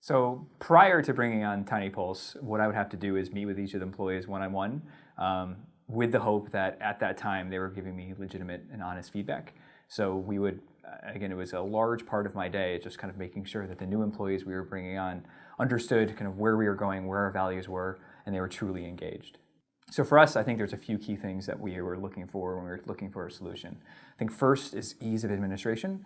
So prior to bringing on TINYpulse, what I would have to do is meet with each of the employees one-on-one with the hope that at that time they were giving me legitimate and honest feedback. So we would, again, it was a large part of my day, just kind of making sure that the new employees we were bringing on understood kind of where we were going, where our values were, and they were truly engaged. So for us, I think there's a few key things that we were looking for when we were looking for a solution. I think first is ease of administration.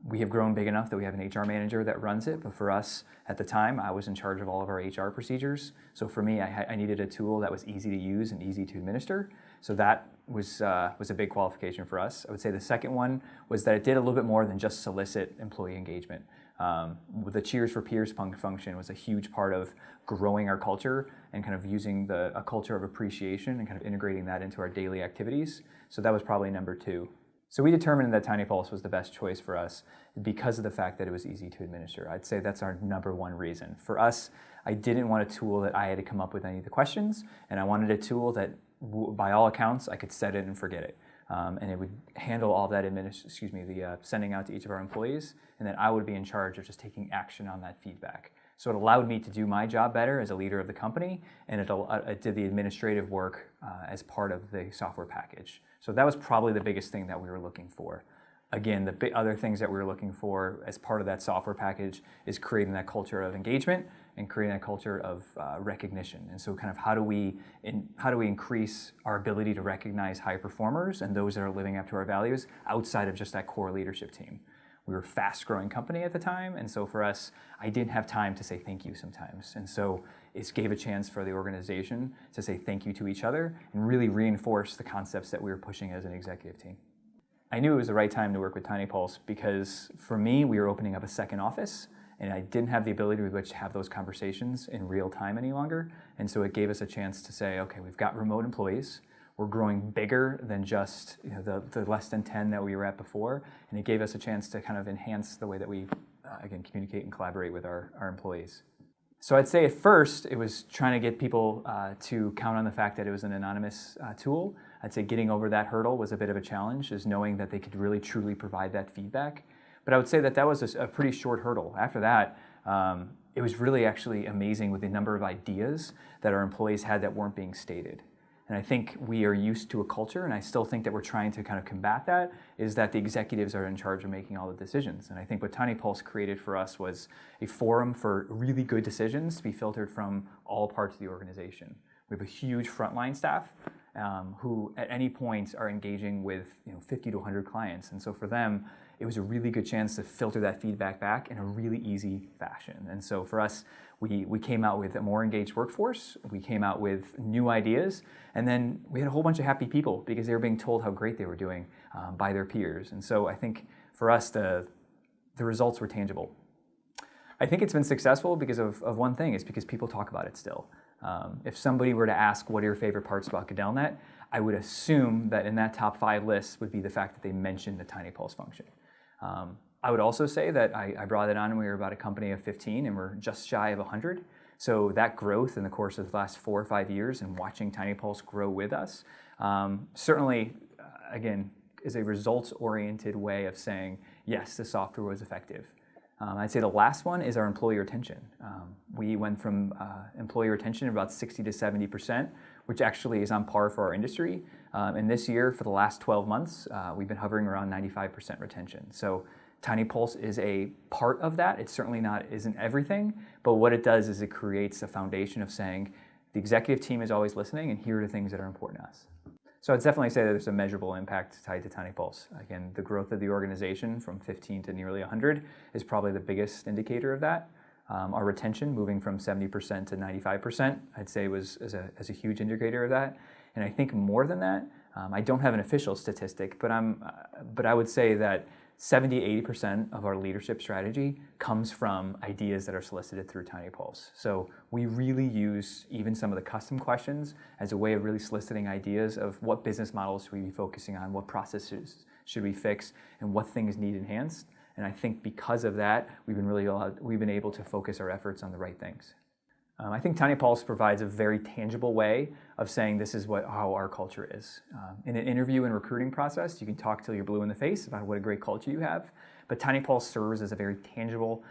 We have grown big enough that we have an HR manager that runs it, but for us at the time, I was in charge of all of our HR procedures. So for me, I needed a tool that was easy to use and easy to administer. So that was a big qualification for us. I would say the second one was that it did a little bit more than just solicit employee engagement. The Cheers for Peers function was a huge part of growing our culture and kind of using a culture of appreciation and kind of integrating that into our daily activities. So that was probably number two. So we determined that TINYpulse was the best choice for us because of the fact that it was easy to administer. I'd say that's our number one reason. For us, I didn't want a tool that I had to come up with any of the questions, and I wanted a tool that, by all accounts, I could set it and forget it. And it would handle all that sending out to each of our employees, and then I would be in charge of just taking action on that feedback. So it allowed me to do my job better as a leader of the company, and it did the administrative work as part of the software package. So that was probably the biggest thing that we were looking for. Again, the other things that we were looking for as part of that software package is creating that culture of engagement and creating a culture of recognition. And so kind of how do we increase our ability to recognize high performers and those that are living up to our values outside of just that core leadership team. We were a fast-growing company at the time, and so for us, I didn't have time to say thank you sometimes. And so it gave a chance for the organization to say thank you to each other and really reinforce the concepts that we were pushing as an executive team. I knew it was the right time to work with TINYpulse because for me, we were opening up a second office, and I didn't have the ability with which to have those conversations in real time any longer. And so it gave us a chance to say, okay, we've got remote employees. We're growing bigger than just the less than 10 that we were at before, and it gave us a chance to kind of enhance the way that we, again, communicate and collaborate with our employees. So I'd say at first, it was trying to get people to count on the fact that it was an anonymous tool. I'd say getting over that hurdle was a bit of a challenge, is knowing that they could really truly provide that feedback. But I would say that was a pretty short hurdle. After that, it was really actually amazing with the number of ideas that our employees had that weren't being stated. And I think we are used to a culture, and I still think that we're trying to kind of combat that, is that the executives are in charge of making all the decisions. And I think what TINYpulse created for us was a forum for really good decisions to be filtered from all parts of the organization. We have a huge frontline staff who at any point are engaging with 50 to 100 clients. And so for them, it was a really good chance to filter that feedback back in a really easy fashion. And so for us, we came out with a more engaged workforce, we came out with new ideas, and then we had a whole bunch of happy people because they were being told how great they were doing by their peers. And so I think for us, the results were tangible. I think it's been successful because of one thing, is because people talk about it still. If somebody were to ask what are your favorite parts about GadellNet, I would assume that in that top 5 list would be the fact that they mentioned the TINYpulse function. I would also say that I brought it on when we were about a company of 15 and we're just shy of 100. So that growth in the course of the last 4 or 5 years and watching TINYpulse grow with us, certainly, again, is a results-oriented way of saying, yes, the software was effective. I'd say the last one is our employee retention. We went from employee retention of about 60 to 70%, which actually is on par for our industry. And this year, for the last 12 months, we've been hovering around 95% retention. So TINYpulse is a part of that. It certainly isn't everything, but what it does is it creates a foundation of saying the executive team is always listening, and here are the things that are important to us. So I'd definitely say that there's a measurable impact tied to TINYpulse. Again, the growth of the organization from 15 to nearly 100 is probably the biggest indicator of that. Our retention moving from 70% to 95%, I'd say is a huge indicator of that. And I think more than that, I don't have an official statistic, but I would say that 70–80% of our leadership strategy comes from ideas that are solicited through TINYpulse. So we really use even some of the custom questions as a way of really soliciting ideas of what business models should we be focusing on, what processes should we fix, and what things need enhanced. And I think because of that, we've been able to focus our efforts on the right things. I think TINYpulse provides a very tangible way of saying this is how our culture is. In an interview and recruiting process, you can talk till you're blue in the face about what a great culture you have, but TINYpulse serves as a very tangible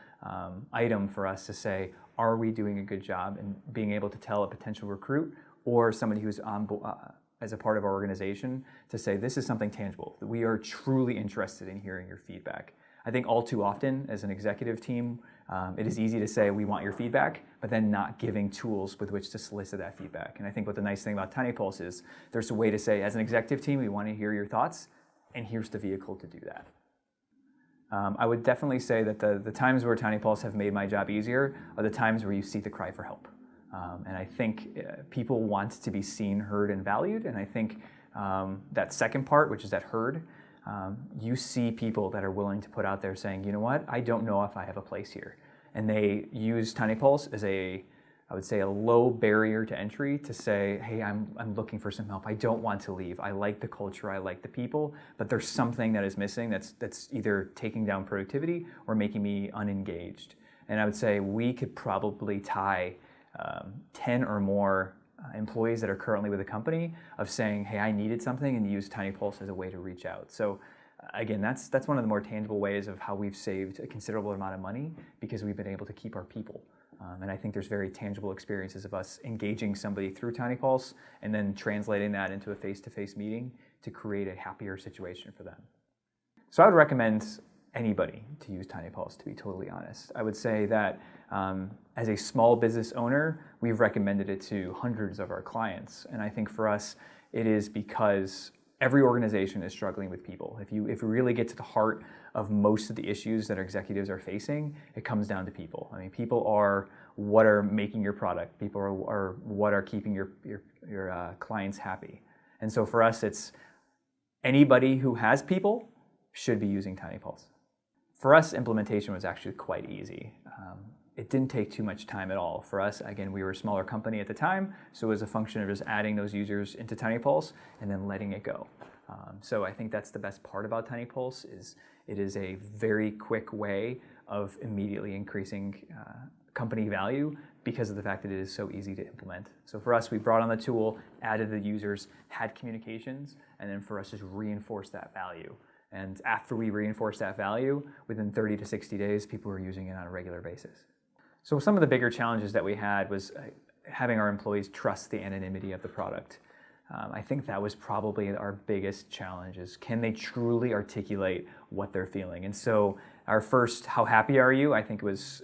item for us to say, are we doing a good job, and being able to tell a potential recruit or somebody who's on as a part of our organization to say, this is something tangible, that we are truly interested in hearing your feedback. I think all too often as an executive team, it is easy to say we want your feedback, but then not giving tools with which to solicit that feedback. And I think what the nice thing about TINYpulse is there's a way to say, as an executive team, we want to hear your thoughts, and here's the vehicle to do that. I would definitely say that the times where TINYpulse have made my job easier are the times where you see the cry for help. And I think people want to be seen, heard, and valued. And I think that second part, which is that heard, you see people that are willing to put out there saying, you know what, I don't know if I have a place here. And they use TINYpulse as I would say, a low barrier to entry to say, hey, I'm looking for some help. I don't want to leave. I like the culture, I like the people, but there's something that is missing that's either taking down productivity or making me unengaged. And I would say we could probably tie 10 or more employees that are currently with the company of saying, hey, I needed something, and use TINYpulse as a way to reach out. So again, that's one of the more tangible ways of how we've saved a considerable amount of money, because we've been able to keep our people. And I think there's very tangible experiences of us engaging somebody through TINYpulse and then translating that into a face-to-face meeting to create a happier situation for them. So I would recommend anybody to use TINYpulse, to be totally honest. I would say that as a small business owner, we've recommended it to hundreds of our clients. And I think for us, it is because every organization is struggling with people. If we really get to the heart of most of the issues that our executives are facing, it comes down to people. I mean, people are what are making your product. People are what are keeping your clients happy. And so for us, it's anybody who has people should be using TINYpulse. For us, implementation was actually quite easy. It didn't take too much time at all. For us, again, we were a smaller company at the time, so it was a function of just adding those users into TINYpulse and then letting it go. So I think that's the best part about TINYpulse, is it is a very quick way of immediately increasing company value because of the fact that it is so easy to implement. So for us, we brought on the tool, added the users, had communications, and then for us just reinforced that value. And after we reinforced that value, within 30 to 60 days, people were using it on a regular basis. So some of the bigger challenges that we had was having our employees trust the anonymity of the product. I think that was probably our biggest challenge, is can they truly articulate what they're feeling? And so our first, how happy are you? I think was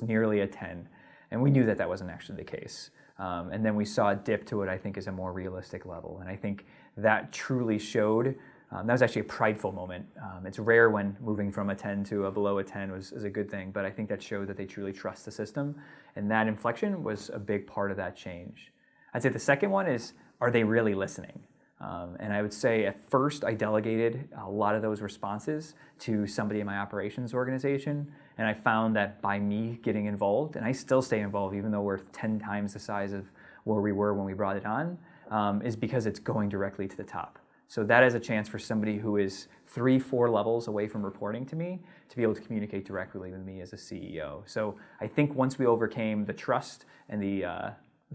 nearly a 10. And we knew that that wasn't actually the case. And then we saw it dip to what I think is a more realistic level. And I think that truly showed, that was actually a prideful moment. It's rare when moving from a 10 to a below a 10 is a good thing, but I think that showed that they truly trust the system. And that inflection was a big part of that change. I'd say the second one is, are they really listening? And I would say at first I delegated a lot of those responses to somebody in my operations organization. And I found that by me getting involved, and I still stay involved even though we're 10 times the size of where we were when we brought it on, is because it's going directly to the top. So that is a chance for somebody who is 3-4 levels away from reporting to me to be able to communicate directly with me as a CEO. So I think once we overcame the trust and the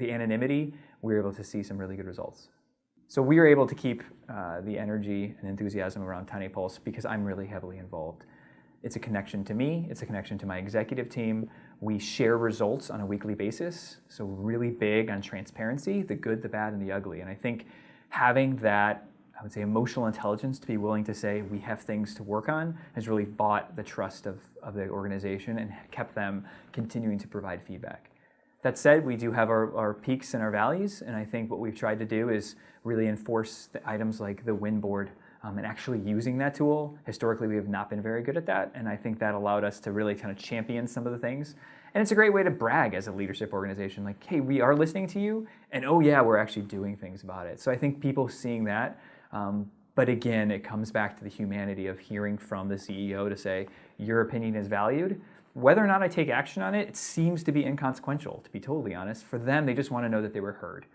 anonymity, we were able to see some really good results. So we were able to keep the energy and enthusiasm around TINYpulse because I'm really heavily involved. It's a connection to me, it's a connection to my executive team. We share results on a weekly basis, so really big on transparency, the good, the bad, and the ugly. And I think having that, I would say, emotional intelligence to be willing to say we have things to work on has really bought the trust of the organization and kept them continuing to provide feedback. That said, we do have our peaks and our valleys, and I think what we've tried to do is really enforce the items like the win board and actually using that tool. Historically, we have not been very good at that, and I think that allowed us to really kind of champion some of the things. And it's a great way to brag as a leadership organization, like, hey, we are listening to you, and oh yeah, we're actually doing things about it. So I think people seeing that, but again, it comes back to the humanity of hearing from the CEO to say, your opinion is valued. Whether or not I take action on it, it seems to be inconsequential, to be totally honest. For them, they just want to know that they were heard.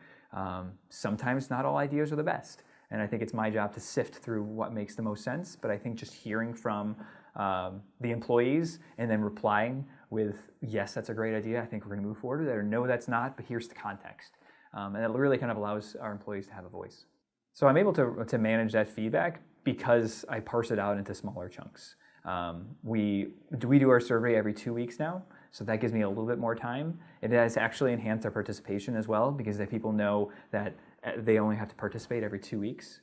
Sometimes not all ideas are the best, and I think it's my job to sift through what makes the most sense, but I think just hearing from the employees and then replying with, yes, that's a great idea, I think we're going to move forward with it, or no, that's not, but here's the context. And it really kind of allows our employees to have a voice. So I'm able to manage that feedback because I parse it out into smaller chunks. We do our survey every 2 weeks now, so that gives me a little bit more time. It has actually enhanced our participation as well, because if people know that they only have to participate every 2 weeks.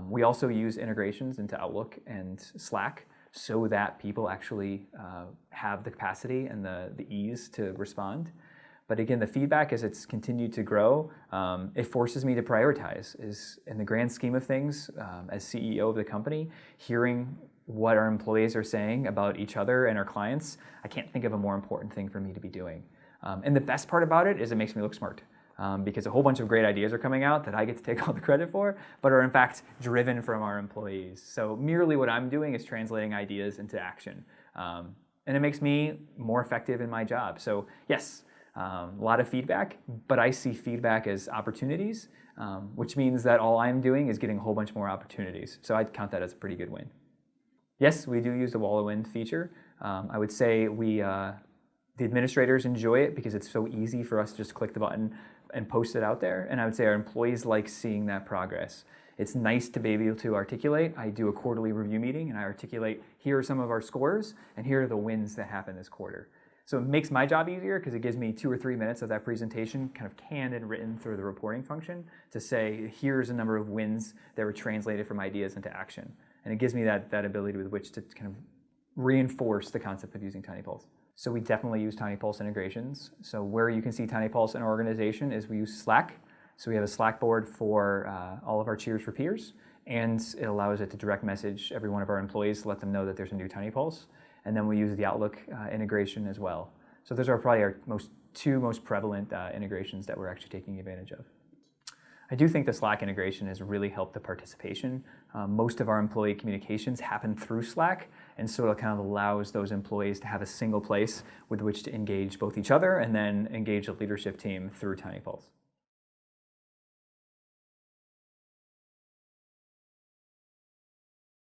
We also use integrations into Outlook and Slack so that people actually have the capacity and the ease to respond. But again, the feedback as it's continued to grow, it forces me to prioritize. In the grand scheme of things, as CEO of the company, hearing what our employees are saying about each other and our clients, I can't think of a more important thing for me to be doing. And the best part about it is it makes me look smart. Because a whole bunch of great ideas are coming out that I get to take all the credit for, but are in fact driven from our employees. So merely what I'm doing is translating ideas into action. And it makes me more effective in my job. So yes, a lot of feedback, but I see feedback as opportunities, which means that all I'm doing is getting a whole bunch more opportunities. So I'd count that as a pretty good win. Yes, we do use the wall of wind feature. I would say the administrators enjoy it because it's so easy for us to just click the button and post it out there. And I would say our employees like seeing that progress. It's nice to be able to articulate. I do a quarterly review meeting and I articulate, here are some of our scores and here are the wins that happened this quarter. So it makes my job easier because it gives me 2 or 3 minutes of that presentation kind of canned and written through the reporting function to say, here's a number of wins that were translated from ideas into action. And it gives me that ability with which to kind of reinforce the concept of using TINYpulse. So we definitely use TINYpulse integrations. So where you can see TINYpulse in our organization is we use Slack. So we have a Slack board for all of our Cheers for Peers, and it allows it to direct message every one of our employees to let them know that there's a new TINYpulse. And then we use the Outlook integration as well. So those are probably our two most prevalent integrations that we're actually taking advantage of. I do think the Slack integration has really helped the participation. Most of our employee communications happen through Slack, and so it kind of allows those employees to have a single place with which to engage both each other and then engage the leadership team through TINYpulse.